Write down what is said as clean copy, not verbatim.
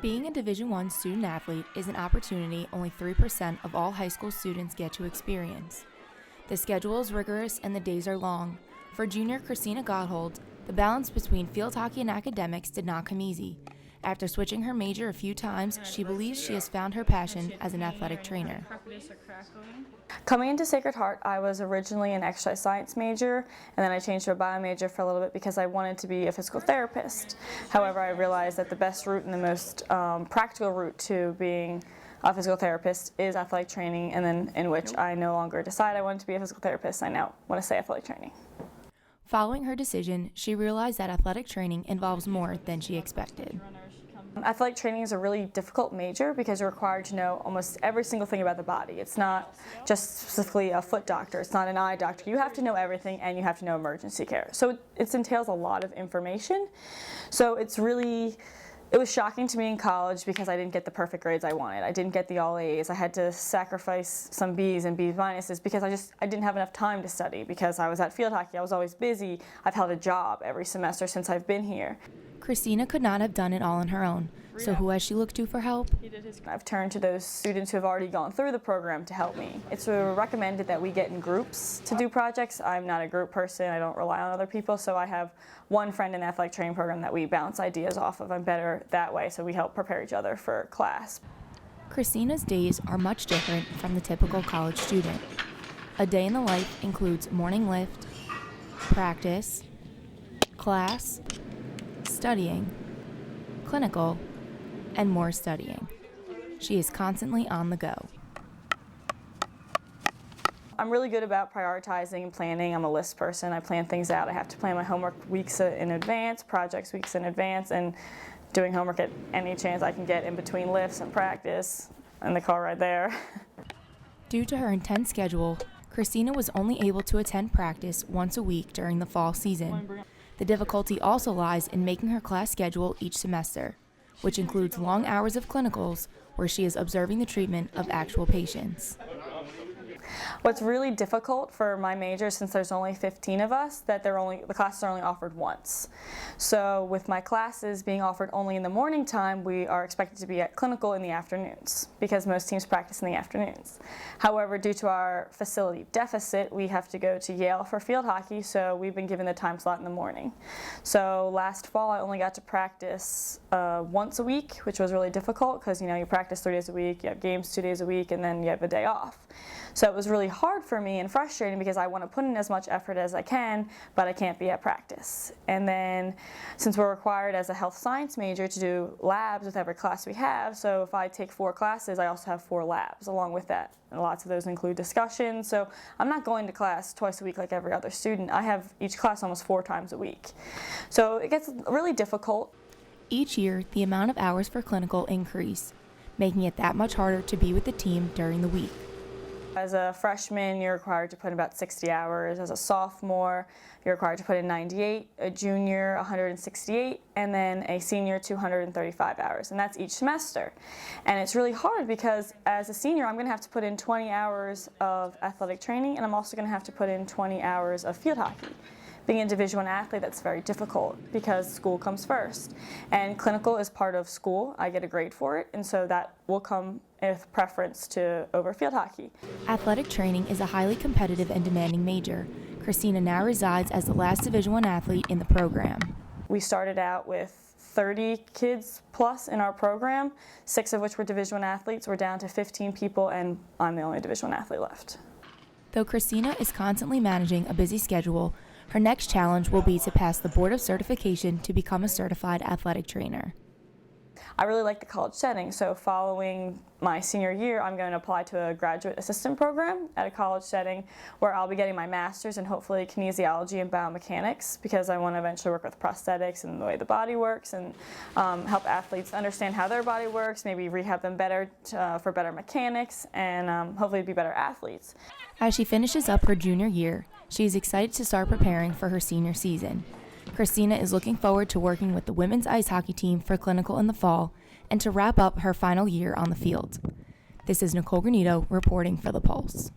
Being a Division I student athlete is an opportunity only 3% of all high school students get to experience. The schedule is rigorous and the days are long. For junior Christina Gotthold, the balance between field hockey and academics did not come easy. After switching her major a few times, she believes she has found her passion as an athletic trainer. Coming into Sacred Heart, I was originally an exercise science major, and then I changed to a bio major for a little bit because I wanted to be a physical therapist. However, I realized that the best route and the most practical route to being a physical therapist is athletic training, and then in which I no longer decide I wanted to be a physical therapist. I now want to say athletic training. Following her decision, she realized that athletic training involves more than she expected. Athletic training is a really difficult major because you're required to know almost every single thing about the body. It's not just specifically a foot doctor, it's not an eye doctor. You have to know everything, and you have to know emergency care. So it entails a lot of information. So it was shocking to me in college because I didn't get the perfect grades I wanted. I didn't get the all A's. I had to sacrifice some B's and B minuses because I didn't have enough time to study because I was at field hockey. I was always busy. I've held a job every semester since I've been here. Christina could not have done it all on her own, so who has she looked to for help? I've turned to those students who have already gone through the program to help me. It's recommended that we get in groups to do projects. I'm not a group person. I don't rely on other people, so I have one friend in the athletic training program that we bounce ideas off of. I'm better that way, so we help prepare each other for class. Christina's days are much different from the typical college student. A day in the life includes morning lift, practice, class, studying, clinical, and more studying. She is constantly on the go. I'm really good about prioritizing and planning. I'm a list person. I plan things out. I have to plan my homework weeks in advance, projects weeks in advance, and doing homework at any chance I can get in between lifts and practice, and the car right there. Due to her intense schedule, Christina was only able to attend practice once a week during the fall season. The difficulty also lies in making her class schedule each semester, which includes long hours of clinicals where she is observing the treatment of actual patients. What's really difficult for my major, since there's only 15 of us, that the classes are only offered once. So with my classes being offered only in the morning time, we are expected to be at clinical in the afternoons because most teams practice in the afternoons. However, due to our facility deficit, we have to go to Yale for field hockey, so we've been given the time slot in the morning. So last fall I only got to practice once a week, which was really difficult because you practice 3 days a week, you have games 2 days a week, and then you have a day off. So it was really hard for me and frustrating because I want to put in as much effort as I can, but I can't be at practice. And then since we're required as a health science major to do labs with every class we have, so if I take 4 classes, I also have 4 labs along with that. And lots of those include discussions. So I'm not going to class twice a week like every other student. I have each class almost 4 times a week. So it gets really difficult. Each year, the amount of hours for clinical increase, making it that much harder to be with the team during the week. As a freshman, you're required to put in about 60 hours. As a sophomore, you're required to put in 98, a junior 168, and then a senior 235 hours, and that's each semester. And it's really hard because as a senior, I'm going to have to put in 20 hours of athletic training, and I'm also going to have to put in 20 hours of field hockey. Being a Division I athlete, that's very difficult because school comes first. And clinical is part of school. I get a grade for it, and so that will come with preference to over field hockey. Athletic training is a highly competitive and demanding major. Christina now resides as the last Division I athlete in the program. We started out with 30 kids plus in our program, 6 of which were Division I athletes. We're down to 15 people, and I'm the only Division I athlete left. Though Christina is constantly managing a busy schedule, her next challenge will be to pass the Board of Certification to become a certified athletic trainer. I really like the college setting, so following my senior year, I'm going to apply to a graduate assistant program at a college setting where I'll be getting my master's in hopefully kinesiology and biomechanics because I want to eventually work with prosthetics and the way the body works and help athletes understand how their body works, maybe rehab them better for better mechanics, and hopefully be better athletes. As she finishes up her junior year, she is excited to start preparing for her senior season. Christina is looking forward to working with the women's ice hockey team for clinical in the fall and to wrap up her final year on the field. This is Nicole Granito reporting for The Pulse.